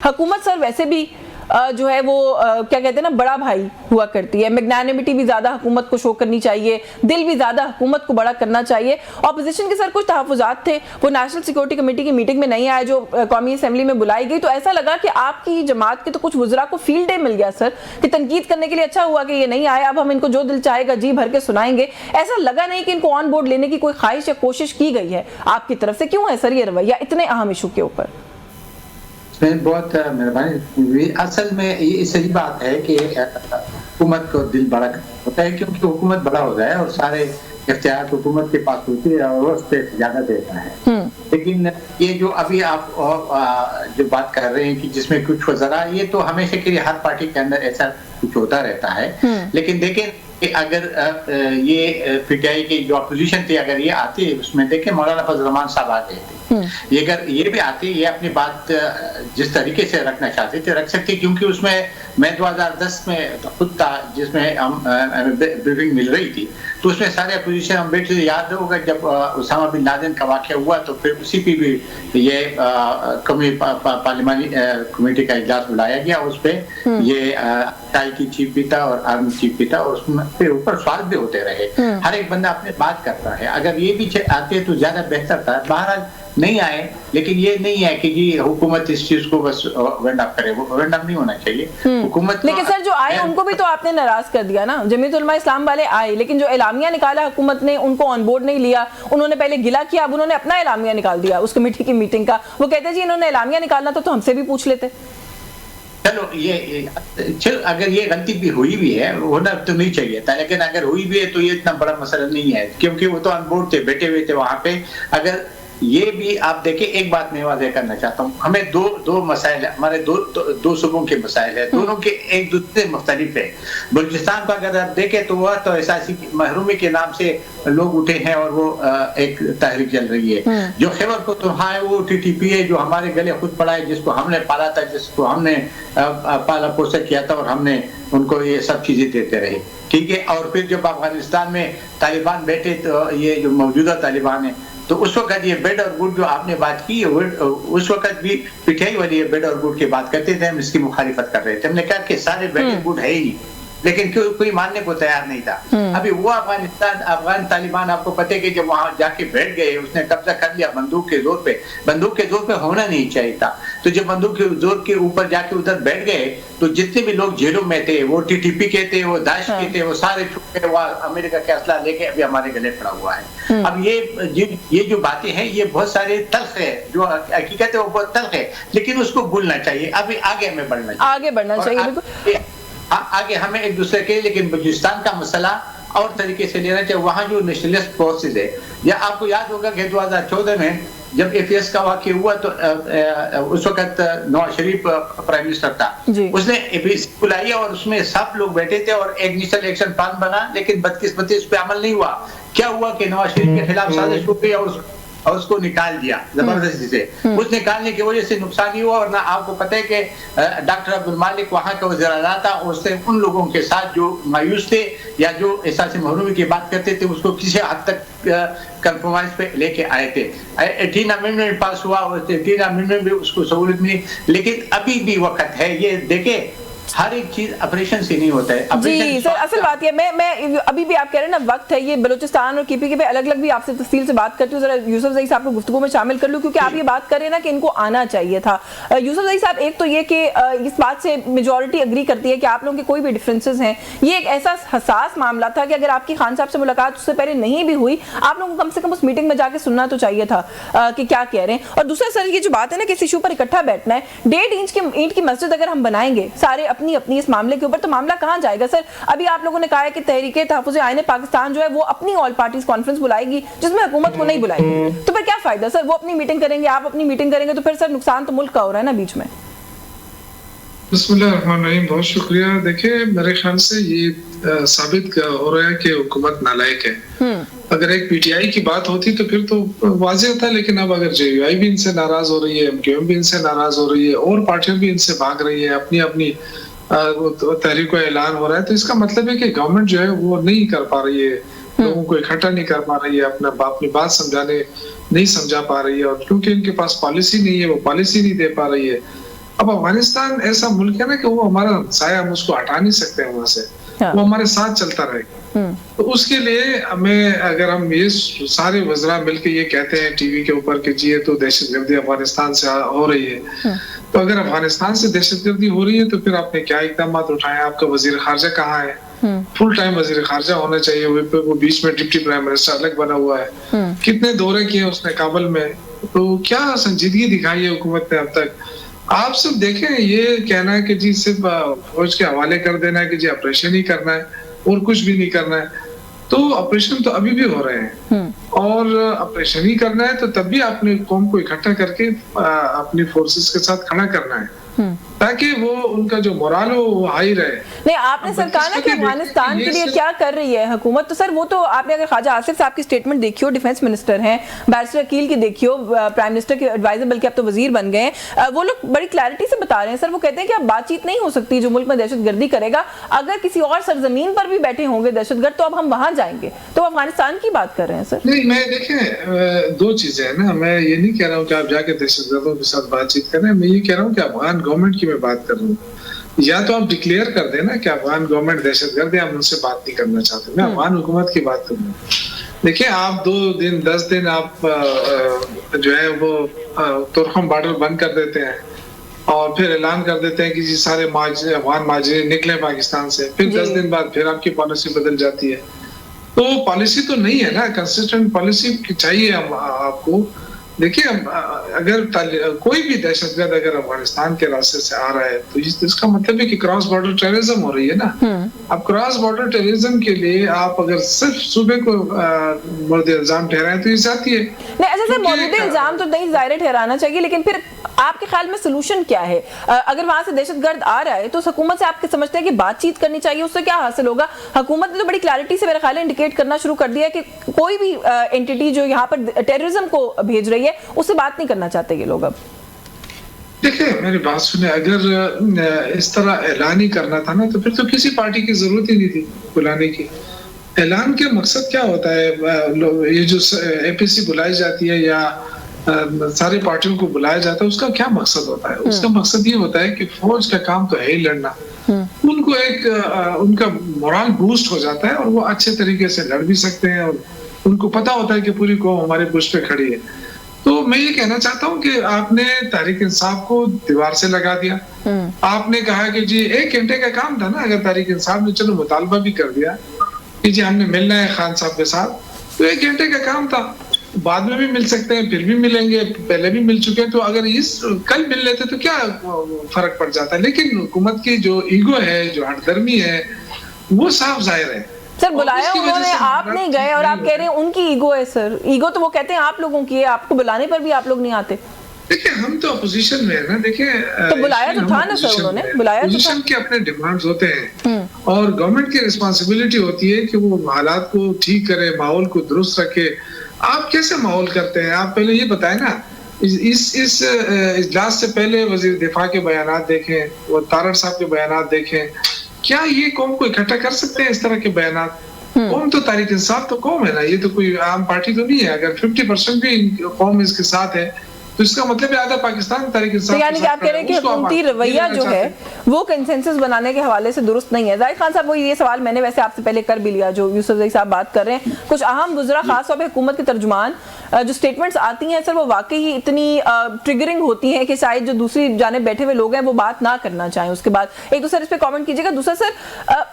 حکومت سر ویسے بھی جو ہے وہ کیا کہتے ہیں نا بڑا بھائی ہوا کرتی ہے, میگنانیمٹی بھی زیادہ حکومت کو شو کرنی چاہیے, دل بھی زیادہ حکومت کو بڑا کرنا چاہیے. اپوزیشن کے سر کچھ تحفظات تھے, وہ نیشنل سیکورٹی کمیٹی کی میٹنگ میں نہیں آئے جو قومی اسمبلی میں بلائی گئی, تو ایسا لگا کہ آپ کی جماعت کے تو کچھ وزراء کو فیلڈ ڈے مل گیا سر کہ تنقید کرنے کے لیے. اچھا ہوا کہ یہ نہیں آئے, اب ہم ان کو جو دل چاہے گا جی بھر کے سنائیں گے. ایسا لگا نہیں کہ ان کو آن بورڈ لینے کی کوئی خواہش یا کوشش کی گئی ہے آپ کی طرف سے, کیوں ہے سر یہ رویہ اتنے اہم ایشو کے اوپر؟ بہت مہربانی. اصل میں یہ صحیح بات ہے کہ حکومت کو دل بڑا ہوتا ہے, کیونکہ حکومت بڑا ہو جائے اور سارے اختیارات حکومت کے پاس ہوتی ہے اور اس پہ زیادہ دیتا ہے. لیکن یہ جو ابھی آپ جو بات کر رہے ہیں کہ جس میں کچھ وزراء, یہ تو ہمیشہ کے لیے ہر پارٹی کے اندر ایسا کچھ ہوتا رہتا ہے. لیکن دیکھیں کہ اگر یہ پی ٹی آئی کی جو اپوزیشن تھی اگر یہ آتی, اس میں دیکھیں مولانا فضل الرحمان صاحب آ گئے تھے, اگر یہ بھی آتی, یہ اپنی بات جس طریقے سے رکھنا چاہتے تھے رکھ سکتے, کیونکہ اس میں 2010 میں خود تھا جس میں ہم بریفنگ مل رہی تھی, تو اس میں سارے اپوزیشن ہم بیٹھے تھے. یاد ہوگا جب اسامہ بن لادن کا واقعہ ہوا تو پھر اسی پہ بھی یہ پارلیمانی کمیٹی کا اجلاس بلایا گیا, اس پہ یہ آئی کی چیف بھی تھا اور آرمی چیف بھی تھا, اور اس پہ اوپر سوال بھی ہوتے رہے. ہر ایک بندہ اپنے بات کرتا ہے, اگر یہ بھی آتے تو زیادہ بہتر تھا. بہرحال نہیں آئے, لیکن یہ نہیں ہے کہ جی حکومت اس چیز کو بس وینڈ اپ کرے, وہ وینڈ اپ نہیں ہونا چاہیے حکومت. لیکن سر جو آئے ان کو بھی تو آپ نے ناراض کر دیا نا, جمعیت علماء اسلام والے آئے لیکن جو اعلامیہ نکالا حکومت نے ان کو آن بورڈ نہیں لیا. انہوں نے پہلے گلا کیا, اب انہوں نے اپنا اعلامیہ نکال دیا اس کمیٹی کی میٹنگ کا. وہ کہتے جی انہوں نے اعلامیہ نکالنا تھا تو ہم سے بھی پوچھ لیتے. چلو یہ اگر یہ غلطی بھی ہوئی بھی ہے, ہونا تو نہیں چاہیے تھا, لیکن اگر ہوئی بھی ہے تو یہ اتنا بڑا مسئلہ نہیں ہے, کیونکہ وہ تو آن بورڈ تھے, بیٹھے ہوئے تھے وہاں پہ. اگر یہ بھی آپ دیکھیں, ایک بات میں واضح کرنا چاہتا ہوں, ہمیں دو مسائل, ہمارے دو صوبوں کے مسائل ہیں, دونوں کے ایک دوسرے مختلف ہیں. بلوچستان کو اگر آپ دیکھیں تو وہ تو احساسی محرومی کے نام سے لوگ اٹھے ہیں اور وہ ایک تحریک چل رہی ہے. جو خیبر پختونخوا ہے وہ ٹی ٹی پی ہے جو ہمارے گلے خود پڑا ہے, جس کو ہم نے پالا تھا, جس کو ہم نے پالا پوسا کیا تھا, اور ہم نے ان کو یہ سب چیزیں دیتے رہے. ٹھیک ہے. اور پھر جب افغانستان میں طالبان بیٹھے تو یہ جو موجودہ طالبان ہیں, تو اس وقت یہ بیڈ اور گڈ جو آپ نے بات کی, اس وقت بھی پی ٹی آئی والی بیڈ اور گڈ کی بات کرتے تھے, ہم اس کی مخالفت کر رہے تھے. ہم نے کہا کہ سارے بیڈ اور گڈ ہے ہی نہیں, لیکن کوئی ماننے کو تیار نہیں تھا. ابھی وہ افغان طالبان آپ کو پتہ ہے کہ جب وہاں جا کے بیٹھ گئے, اس نے قبضہ کر لیا بندوق کے زور پہ ہونا نہیں چاہیے تھا. تو جب بندوق کے زور کے اوپر جا کے ادھر بیٹھ گئے تو جتنے بھی لوگ جیلوں میں تھے, وہ ٹی ٹی پی کے تھے, وہ داعش کے تھے, وہ سارے چھپ کے وہ امریکہ کا اسلحہ لے کے ابھی ہمارے گلے پڑا ہوا ہے. اب یہ جو باتیں ہیں یہ بہت سارے تلخ ہے, جو حقیقت ہے وہ بہت تلخ ہے, لیکن اس کو بھولنا چاہیے. ابھی آگے ہمیں بڑھنا چاہیے, آگے ہمیں ایک دوسرے کے. لیکن بلوچستان کا مسئلہ اور طریقے سے لینا چاہیے. وہاں جو نیشنلسٹ فورسز ہے, یا آپ کو یاد ہوگا کہ 2014 میں جب اے پی ایس کا واقعہ ہوا تو اس وقت نواز شریف پرائم منسٹر تھا, اس نے اے پی ایس بلائی اور اس میں سب لوگ بیٹھے تھے اور ایک نیشنل ایکشن پلان بنا, لیکن بدقسمتی اس پہ عمل نہیں ہوا. کیا ہوا کہ نواز شریف کے خلاف سازش ہو گئی اور اس کو نکال دیا زبردستی سے. اس نکالنے کی وجہ سے نقصان ہی ہوا, اور نہ آپ کو پتہ ہے کہ ڈاکٹر عبد المالک وہاں کا وزیر اعلیٰ تھا, اس نے ان لوگوں کے ساتھ جو مایوس تھے یا جو احساس محرومی کی بات کرتے تھے اس کو کسی حد تک کمپرومائز پہ لے کے آئے تھے. 18 امینڈمنٹ پاس ہوا, 18 امینڈمنٹ بھی اس کو سہولت ملی, لیکن ابھی بھی وقت ہے. یہ دیکھیں ہر ایک چیز آپریشن سے نہیں ہوتا ہے. جی سر, اصل بات یہ میں ابھی بھی آپ کہہ رہے ہیں نا وقت ہے, یہ بلوچستان اور کی پی کے پہ الگ الگ بھی آپ سے تفصیل سے بات کرتی ہوں. ذرا یوسف زئی صاحب کو گفتگو میں شامل کر لوں, کیونکہ آپ یہ بات کر رہے ہیں نا کہ ان کو آنا چاہیے تھا. یوسف زئی صاحب, ایک تو یہ کہ اس بات سے میجورٹی اگری کرتی ہے کہ آپ لوگوں کے کوئی بھی ڈفرینسز ہیں, یہ ایک ایسا حساس معاملہ تھا کہ اگر آپ کی خان صاحب سے ملاقات اس سے پہلے نہیں بھی ہوئی, آپ لوگوں کو کم سے کم اس میٹنگ میں جا کے سننا تو چاہیے تھا کہ کیا کہہ رہے ہیں. اور دوسرا سر یہ جو بات ہے نا کہ اس ایشو پر اکٹھا بیٹھنا ہے, 1.5 اینٹ کی مسجد اگر ہم بنائیں گے سارے اپنی اپنی اس معاملے کے اوپر, تو معاملہ کہاں جائے گا سر؟ ابھی آپ لوگوں نے کہا ہے کہ تحریک تحفظ آئین پاکستان جو ہے وہ اپنی آل پارٹیز کانفرنس بلائے گی جس میں حکومت کو نہیں بلائے گی, تو پھر کیا فائدہ سر؟ وہ اپنی میٹنگ کریں گے, آپ اپنی میٹنگ کریں گے, تو پھر سر نقصان تو ملک کا ہو رہا ہے نا بیچ میں. بسم اللہ الرحمن الرحیم, بہت شکریہ. دیکھیں میرے خیال سے یہ ثابت ہو رہا ہے کہ حکومت نالائق ہے. اگر ایک پی ٹی آئی کی بات ہوتی تو پھر تو واضح ہوتا, لیکن اب اگر جے یو آئی بھی ان سے ناراض ہو رہی ہے, ایم کیو ایم بھی ان سے ناراض ہو رہی ہے, اور پارٹیاں بھی ان سے بھاگ رہی ہے, اپنی اپنی تحریک کا اعلان ہو رہا ہے, تو اس کا مطلب ہے کہ گورنمنٹ جو ہے وہ نہیں کر پا رہی ہے, لوگوں کو اکٹھا نہیں کر پا رہی ہے, اپنی بات نہیں سمجھا پا رہی ہے, اور کیونکہ ان کے پاس پالیسی نہیں ہے وہ پالیسی نہیں دے پا رہی ہے. अब अफगानिस्तान ऐसा मुल्क है ना कि वो हमारा हमसाया, हम उसको हटा नहीं सकते हैं वहां से, वो हमारे साथ चलता रहेगा। तो उसके लिए हमें, अगर हम ये सारे वज़रा मिलके ये कहते हैं टीवी के ऊपर कि जी ये तो दहशतगर्दी अफगानिस्तान से हो रही है, तो अगर अफगानिस्तान से दहशतगर्दी हो रही है तो फिर आपने क्या इक़दाम उठाए? आपका वजीर खारजा कहाँ है? फुल टाइम वजीर खारजा होना चाहिए, वो बीच में डिप्टी प्राइम मिनिस्टर अलग बना हुआ है। कितने दौरे किए उसने काबुल में, तो क्या संजीदगी दिखाई है हुकूमत ने अब तक? आप सब देखें, ये कहना है कि जी सिर्फ फौज के हवाले कर देना है कि जी ऑपरेशन ही करना है और कुछ भी नहीं करना है, तो ऑपरेशन तो अभी भी हो रहे हैं और ऑपरेशन ही करना है तो तब भी आपने कौम को इकट्ठा करके अपनी फोर्सेस के साथ खड़ा करना है ताकि वो उनका जो मोराल हो वो हाई रहे। नहीं, आपने सर कहा ना कि अफगानिस्तान के लिए क्या कर रही है हुकूमत, तो सर वो तो आपने अगर ख्वाजा आसिफ साहब की स्टेटमेंट देखी हो, डिफेंस मिनिस्टर हैं, बैरिस्टर अकील की देखी हो, प्राइम मिनिस्टर के एडवाइजर बल्कि अब तो वजीर बन गए हैं, वो लोग बड़ी क्लैरिटी से बता रहे हैं सर। वो कहते हैं कि अब बातचीत नहीं हो सकती, जो मुल्क में दहशतगर्दी करेगा अगर किसी और सरजमीन पर भी बैठे होंगे दहशतगर्द तो अब हम वहां जाएंगे। तो अफगानिस्तान की बात कर रहे हैं सर। नहीं, मैं देखें दो चीजें है ना, मैं ये नहीं कह रहा हूँ कि आप जाके दहशतगर्दों के साथ बातचीत करें, मैं ये कह रहा हूँ कि अफगान गवर्नमेंट की मैं बात कर रहा हूँ, या तो आप डिक्लेयर कर देना कि अफगान गवर्नमेंट दहशतगर्द है, हम उनसे बात नहीं करना चाहते। मैं अफगान हुकूमत की बात करूँ। देखिए, आप 2 दिन 10 दिन आप जो है वो तुर्खम बॉर्डर बंद कर देते हैं और फिर ऐलान कर देते हैं कि जी सारे अफगान माजरीन निकले पाकिस्तान से, फिर 10 दिन बाद फिर आपकी पॉलिसी बदल जाती है। तो पॉलिसी तो नहीं है ना, कंसिस्टेंट पॉलिसी चाहिए आपको। देखिए, अगर कोई भी दहशतगर्द अगर अफगानिस्तान के रास्ते से आ रहा है तो इसका मतलब है कि क्रॉस बॉर्डर टेररिज्म हो रही है ना। अब क्रॉस बॉर्डर टेररिज्म के लिए आप अगर सिर्फ सूबे को मौजूद इल्जाम ठहराएं तो ये जाती है। नहीं, अच्छा सर, मौजूद इल्जाम तो नहीं ज़ाहिर ठहराना चाहिए, लेकिन फिर आपके ख्याल में सोल्यूशन क्या है? अगर वहां से दहशतगर्द आ रहा है तो हुकूमत से आप समझते हैं कि बातचीत करनी चाहिए, उससे क्या हासिल होगा? हुकूमत ने तो बड़ी क्लैरिटी से मेरे ख्याल है इंडिकेट करना शुरू कर दिया है कि कोई भी एंटिटी जो यहाँ पर टेररिज्म को भेज रही है उससे बात नहीं करना चाहते ये लोग। अब देखिए, मेरी बात सुने, अगर इस तरह ऐलान ही करना था ना तो फिर तो किसी पार्टी की जरूरत ही नहीं थी बुलाने की। ऐलान के मकसद क्या होता है? ये जो एपीसी बुलाई जाती है या सारी पार्टियों को बुलाया जाता है, उसका क्या मकसद होता है? उसका मकसद ये होता है कि फौज का काम तो है ही लड़ना, उनको एक उनका मोरल बूस्ट हो जाता है और वो अच्छे तरीके से लड़ भी सकते हैं और उनको पता होता है कि पूरी कौम हमारे पुश पे खड़ी है। तो मैं ये कहना चाहता हूँ कि आपने तहरीक इंसाफ को दीवार से लगा दिया। आपने कहा कि जी 1 घंटे का काम था ना, अगर तहरीक इंसाफ ने चलो मुतालबा भी कर दिया कि जी हमने मिलना है खान साहब के साथ, तो 1 घंटे का काम था, बाद में भी मिल सकते हैं, फिर भी मिलेंगे, पहले भी मिल चुके हैं, तो अगर कल मिल लेते तो क्या फर्क पड़ जाता है? लेकिन हुकूमत की जो ईगो है, जो हठधर्मी है, वो साफ जाहिर है। सर, बुलाया उन्होंने, आप नहीं गए और आप कह रहे हैं उनकी ईगो है। सर, ईगो तो वो कहते हैं आप लोगों की है, आपको बुलाने पर भी आप लोग नहीं आते। देखिए, हम तो अपोजिशन में है ना। देखिए, तो बुलाया तो था ना सर, उन्होंने बुलाया तो था। अपोजिशन के अपने डिमांड्स होते हैं और गवर्नमेंट की रिस्पांसिबिलिटी होती है कि वो हालात को ठीक करे, माहौल को दुरुस्त रखे। आप कैसे माहौल करते हैं? आप पहले ये बताएं ना। इस इजलास से पहले वजीर दिफा के बयानात देखें, वो तारड़ साहब के बयानात देखें, क्या ये कौम को इकट्ठा कर सकते हैं इस तरह के बयानात? कौम तो तहरीक इंसाफ तो कौम है ना, ये तो कोई आम पार्टी तो नहीं है। अगर 50% भी कौम इसके साथ है तो इसका मतलब है आधा पाकिस्तान तहरीक इंसाफ। तो यानी कि आप कह रहे हैं कि हुकूमती रवैया जो है वो कंसेंसस बनाने के हवाले से दुरुस्त नहीं है। जाहिद खान साहब, वो ये सवाल मैंने वैसे आपसे पहले कर भी लिया, जो यूसुफजई साहब बात कर रहे हैं। कुछ अहम वज़रा खास तौर पे हुकूमत के तर्जुमान जो स्टेटमेंट्स आती हैं सर, वो वाकई ही इतनी ट्रिगरिंग होती हैं कि शायद जो दूसरी जाने बैठे हुए लोग हैं वो बात ना करना चाहें। उसके बाद एक तो सर इस पर कॉमेंट कीजिएगा। दूसरा सर,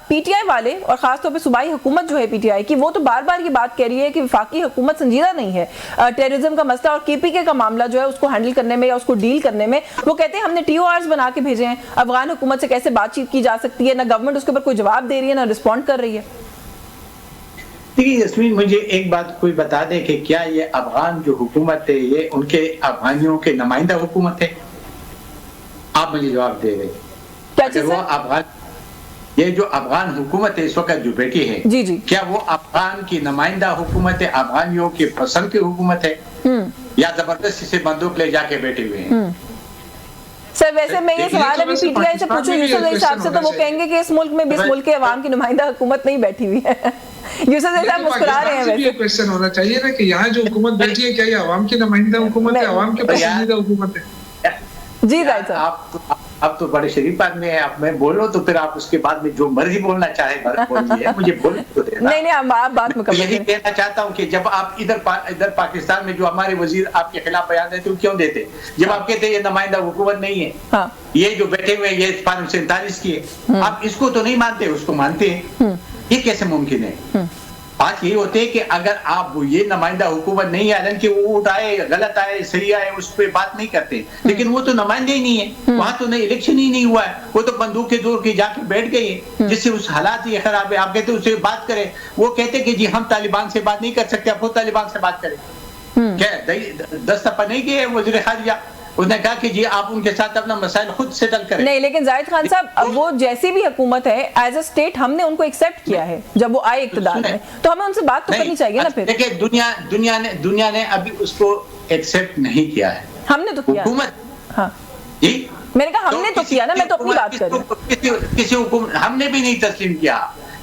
पीटीआई वाले और खासतौर पर सूबाई हुकूमत जो है पीटीआई की, वो तो बार बार ये बात कह रही है कि वफाकी हुकूमत संजीदा नहीं है टेररिज्म का मसला और केपीके का मामला जो है उसको हैंडल करने में या उसको डील करने में। वो कहते हैं हमने टीओआरस बना के भेजे हैं, अफगान हुकूमत से कैसे बातचीत की जा सकती है, ना गवर्नमेंट उसके ऊपर कोई जवाब दे रही है, ना रिस्पॉन्ड कर रही है। देखिए यस्मीन, मुझे एक बात कोई बता दे कि क्या ये अफगान जो हुकूमत है ये उनके अफगानियों के नुमाइंदा हुकूमत है? आप मुझे जवाब दे रहे। क्या वो अफगान, ये जो अफगान हुकूमत है इस वक्त जो बैठी है, जी जी, क्या वो अफगान की नुमाइंदा हुकूमत है, अफगानियों की पसंद की हुकूमत है, या जबरदस्ती से बंदूक ले जाके बैठे हुए हैं? सर वैसे मैं ये सवाल अभी पीटीआई से पूछूं यूसुफजई साहब से, तो वो कहेंगे कि इस मुल्क में भी इस मुल्क के अवाम की नुमाइंदा हुकूमत नहीं बैठी हुई है। यूसुफजई साहब मुस्कुरा रहे हैं। वैसे क्वेश्चन होना चाहिए ना कि यहाँ जो हुकूमत बैठी है क्या ये अवाम की नुमाइंदा हुकूमत है, अवाम के पसंदीदा हुकूमत है? जी जाहिद साहब, अब तो बड़े शरीफ आदमी है, अब मैं बोलूं तो फिर आप उसके बाद में जो मर्जी बोलना चाहे बोलिए, मुझे बोलने तो देना। नहीं आप बात मुकम्मल यही करें। कहना चाहता हूं कि जब आप इधर पाकिस्तान में जो हमारे वजीर आपके खिलाफ बयान देते हो क्यों देते, जब आप कहते ये नुमाइंदा हुकूमत नहीं है, हाँ। ये जो बैठे हुए ये 47 की है, आप इसको तो नहीं मानते, उसको मानते हैं, ये कैसे मुमकिन है? बात ये होती है कि अगर आप ये नुमाइंदा हुकूमत नहीं है, हालांकि वो उठाए गलत आए सही आए उस पर बात नहीं करते, लेकिन वो तो नुमाइंदे ही नहीं है, वहां तो नहीं इलेक्शन ही नहीं हुआ है, वो तो बंदूक के जोर के जाके बैठ गए हैं, जिससे उस हालात ये खराब है। आप कहते उससे बात करें, वो कहते कि जी हम तालिबान से बात नहीं कर सकते, आप वो तालिबान से बात करें। क्या 10 दफा नहीं गए वज़ीर खारिजा, उसने कहा कि जी आप उनके साथ अपना मसाइल खुद सेटल करें। नहीं, लेकिन जाहिद खान साहब, अब वो जैसी भी हुकूमत है, एज अ स्टेट हमने उनको एक्सेप्ट किया है जब वो आए इक़्तिदार में, तो हमें उनसे बात तो करनी चाहिए ना। फिर देखिए दुनिया ने अभी उसको एक्सेप्ट नहीं किया है, हमने तो किया हुकूमत। हाँ जी मैंने कहा हमने तो किया ना, मैं तो अपनी बात कर रही हूँ। किसी हुकूमत हमने भी नहीं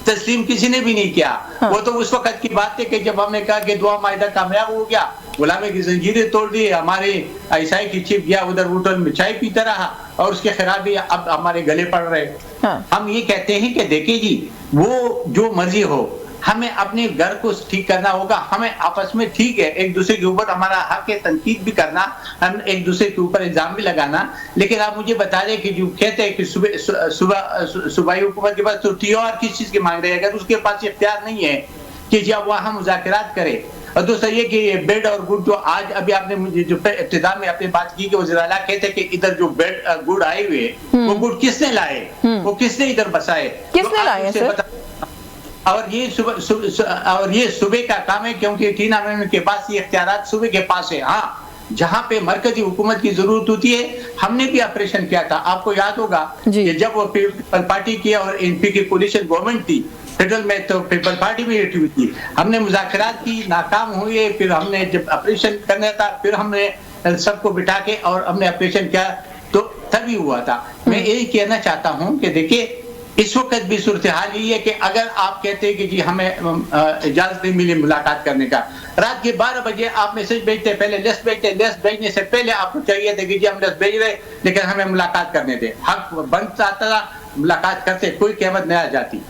तस्लीम किसी ने भी नहीं किया। हाँ। वो तो उस वक्त की बात है कि जब हमने कहा कि दुआ माहिदा कामयाब हो गया, गुलामी की जंजीरें तोड़ दी, हमारे आईएसआई की चीफ गया उधर होटल में चाय पीता रहा और उसके खिलाफ भी अब हमारे गले पड़ रहे। हाँ। हम ये कहते हैं कि देखिए जी, वो जो मर्जी हो, हमें अपने घर को ठीक करना होगा, हमें आपस में ठीक है एक दूसरे के ऊपर हमारा हक है तनकीद भी करना, हम एक दूसरे के ऊपर इल्जाम भी लगाना, लेकिन आप मुझे बता दें कि जो कहते हैं कि सूबाई हुकूमत के पास तो TOR किस चीज की मांग रहे हैं, अगर उसके पास इख्तियार नहीं है कि जब वहाँ मुज़ाकरात करे। और दूसरा ये कि ये बेड और गुड़ जो आज अभी आपने मुझे जो इब्तिदा में आपने बात की कि वज़ीर आला कहते हैं कि इधर जो बेड गुड़ आए हुए वो गुड़ किसने लाए, वो किसने इधर बसाए, किसने लाए सर? और ये सूबे का काम है, क्योंकि 3 अमरीन के पास ये इख्तियारात सूबे के पास है। हाँ, जहाँ पे मरकजी हुकूमत की जरूरत होती है, हमने भी ऑपरेशन किया था, आपको याद होगा कि जब वो पीपल पार्टी की और एनपी की कोलिशन गवर्नमेंट थी फेडरल में, तो पीपल पार्टी भी बैठी हुई थी, हमने मुज़ाकरात की, नाकाम हुए, फिर हमने जब ऑपरेशन करना था फिर हमने सबको बिठा के और हमने ऑपरेशन किया, तो तभी हुआ था। मैं यही कहना चाहता हूँ कि देखिए इस वक्त भी सूरत हाल यही है कि अगर आप कहते हैं कि जी हमें इजाजत नहीं मिली मुलाकात करने का, रात के 12 बजे आप मैसेज भेजते, पहले लिस्ट भेजते, लिस्ट भेजने से पहले आपको चाहिए था कि जी हम लिस्ट भेज रहे लेकिन हमें मुलाकात करने दे, हक बनता था, मुलाकात करते, कोई कीमत नहीं आ जाती।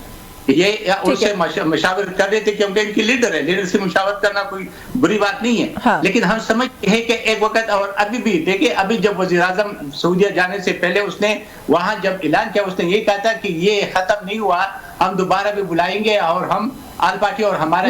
ये उससे मशावरत कर रहे थे क्योंकि इनकी लीडर है, लीडर से मशावरत करना कोई बुरी बात नहीं है। हाँ। लेकिन हम समझते हैं कि एक वक्त, और अभी भी देखिए, अभी जब वज़ीर आज़म सऊदीया जाने से पहले उसने वहां जब ऐलान किया, उसने ये कहा था कि ये खत्म नहीं हुआ, हम दोबारा भी बुलाएंगे और हम आल पार्टी और हमारा